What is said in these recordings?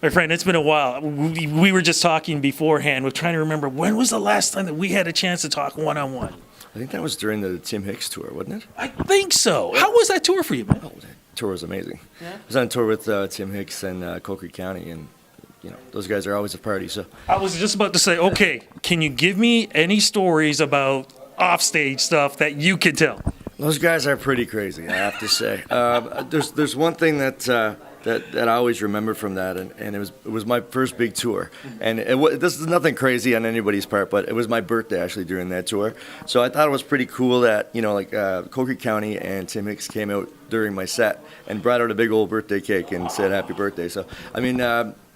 My friend, it's been a while. We were just talking beforehand. We're trying to remember when was the last time that we had a chance to talk one-on-one. I think that was during the Tim Hicks tour, wasn't it? I think so. How was that tour for you, man? Oh, that tour was amazing. Yeah? I was on tour with Tim Hicks and Coker County, and those guys are always a party. So I was just about to say, okay, can you give me any stories about offstage stuff that you can tell? those guys are pretty crazy, I have to say. There's one thing that I always remember from that, and it was my first big tour, and this is nothing crazy on anybody's part, but it was my birthday actually during that tour, so I thought it was pretty cool that Coker County and Tim Hicks came out during my set and brought out a big old birthday cake and said happy birthday. So I mean,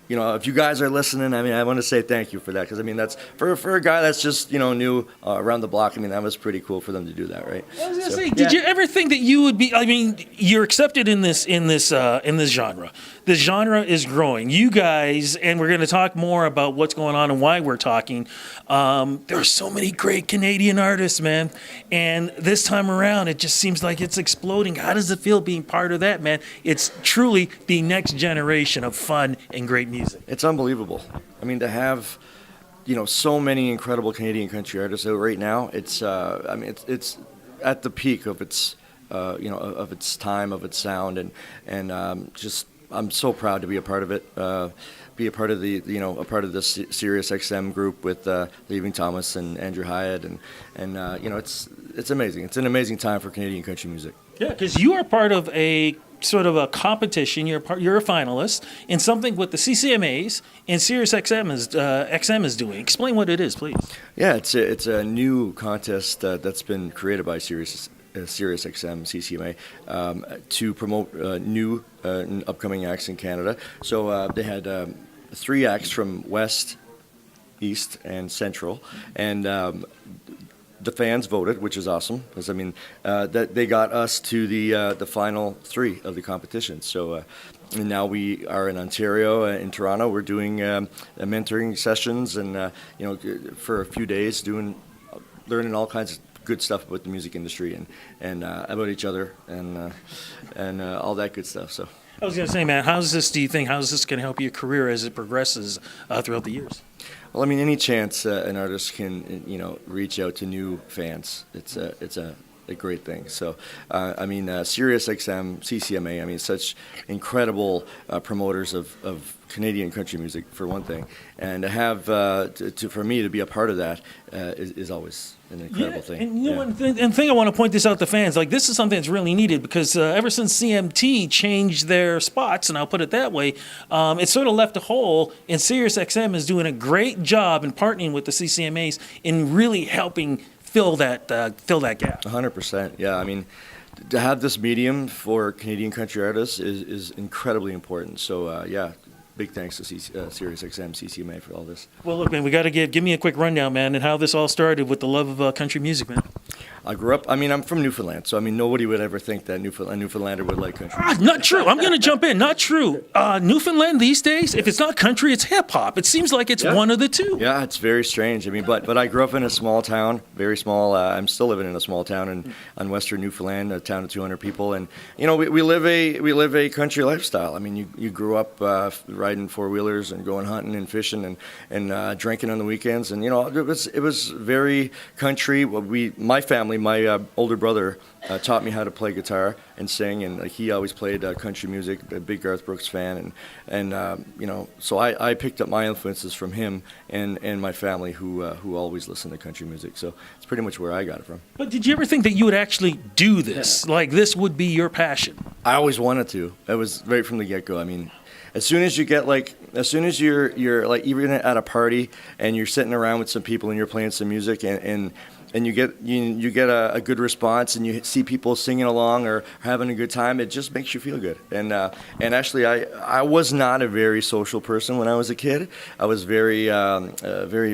if you guys are listening, I want to say thank you for that, because that's for a guy that's just new around the block. That was pretty cool for them to do that, right? I was gonna say, did you ever think that you would be? You're accepted in this genre. This genre is growing. You guys, and we're going to talk more about what's going on and why we're talking. There are so many great Canadian artists, man, and this time around, it just seems like it's exploding. How does it feel being part of that, man? It's truly the next generation of fun and great music. It's unbelievable. To have so many incredible Canadian country artists out right now. It's it's at the peak of its of its time, of its sound, and just I'm so proud to be a part of it. Be a part of the a part of the SiriusXM group with Leaving Thomas and Andrew Hyatt, and it's amazing. It's an amazing time for Canadian country music. Yeah, because you are part of a sort of a competition. You're a finalist in something with the CCMAs and SiriusXM is doing. Explain what it is, please. Yeah, it's a new contest that's been created by SiriusXM CCMA to promote new upcoming acts in Canada. So they had 3 acts from West, East, and Central, and the fans voted, which is awesome, because that they got us to the final 3 of the competition. So and now we are in Ontario, in Toronto. We're doing mentoring sessions, and for a few days, learning all kinds of good stuff about the music industry and about each other and all that good stuff. So I was going to say, man, how's this going to help your career as it progresses throughout the years? Well, any chance an artist can reach out to new fans, it's a great thing. So SiriusXM CCMA, such incredible promoters of Canadian country music, for one thing, and to have for me to be a part of that is always an incredible thing. And one thing I want to point this out to fans, like, this is something that's really needed, because ever since CMT changed their spots, and I'll put it that way, it sort of left a hole, and SiriusXM is doing a great job in partnering with the CCMAs in really helping fill that gap. 100%. Yeah, to have this medium for Canadian country artists is incredibly important. So big thanks to SiriusXM CCMA for all this. Well, look, man, we got to give me a quick rundown, man, and how this all started with the love of country music, man. I grew up, I'm from Newfoundland, so nobody would ever think that Newfoundlander would like country. Not true. I'm going to jump in. Not true. Newfoundland these days, if it's not country, it's hip hop. It seems like it's one of the two. Yeah, it's very strange. But I grew up in a small town, very small. I'm still living in a small town on western Newfoundland, a town of 200 people, and we live a country lifestyle. You grew up riding 4-wheelers and going hunting and fishing and drinking on the weekends, and it was very country. My family, my older brother taught me how to play guitar and sing, and he always played country music. A big Garth Brooks fan, and so I picked up my influences from him and my family, who always listened to country music. So it's pretty much where I got it from. But did you ever think that you would actually do this? Like, this would be your passion? I always wanted to. It was right from the get-go. As soon as you're like, even at a party and you're sitting around with some people and you're playing some music and you get a good response, and you see people singing along or having a good time, it just makes you feel good. And actually, I was not a very social person when I was a kid. I was very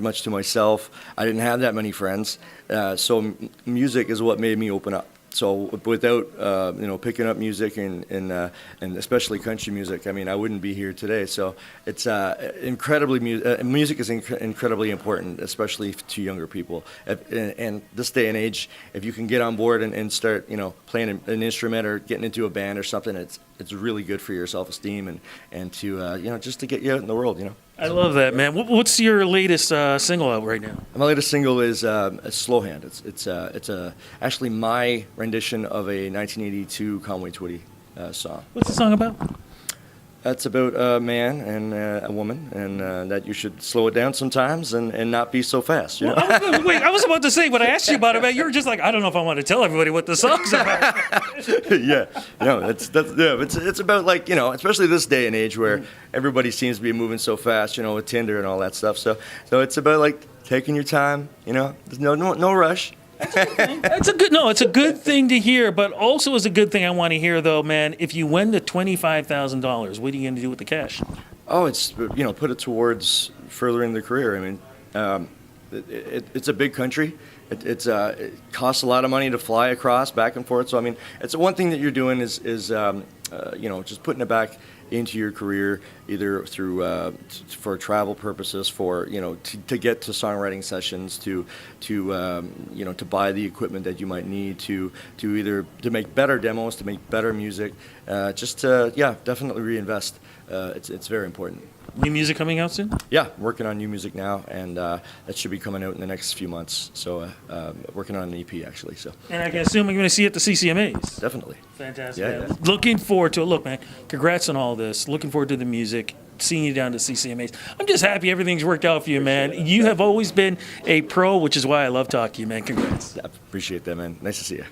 much to myself. I didn't have that many friends. So music is what made me open up. So without picking up music and especially country music, I mean, I wouldn't be here today. So it's music is incredibly important, especially to younger people. And this day and age, if you can get on board and start playing an instrument or getting into a band or something, it's really good for your self-esteem and to just to get you out in the world. I love that, man. What's your latest single out right now? My latest single is "Slow Hand." It's actually my rendition of a 1982 Conway Twitty song. What's the song about? It's about a man and a woman, and that you should slow it down sometimes and not be so fast. Well, I was about to say, when I asked you about it, you were just like, I don't know if I want to tell everybody what the song's about. Yeah, it's about especially this day and age where everybody seems to be moving so fast, with Tinder and all that stuff. So it's about taking your time. There's no rush. It's a good thing to hear, but also is a good thing I want to hear though, man. If you win the $25,000, what are you going to do with the cash? Oh, it's put it towards furthering the career. I mean, it's a big country. It costs a lot of money to fly across back and forth. So I mean, it's one thing that you're doing is just putting it back into your career, either through for travel purposes, for to get to songwriting sessions, to buy the equipment that you might need to either to make better demos, to make better music, just to definitely reinvest. It's very important. New music coming out soon? Yeah, working on new music now, and that should be coming out in the next few months. So working on an EP actually. So. And I can assume I'm going to see it at the CCMAs. Definitely. Fantastic. Yeah, man. Looking forward to it. Look, man, congrats on all this. Looking forward to the music. Seeing you down to CCMAs. I'm just happy everything's worked out for you, man. You have always been a pro, which is why I love talking to you, man. Congrats. I appreciate that, man. Nice to see you.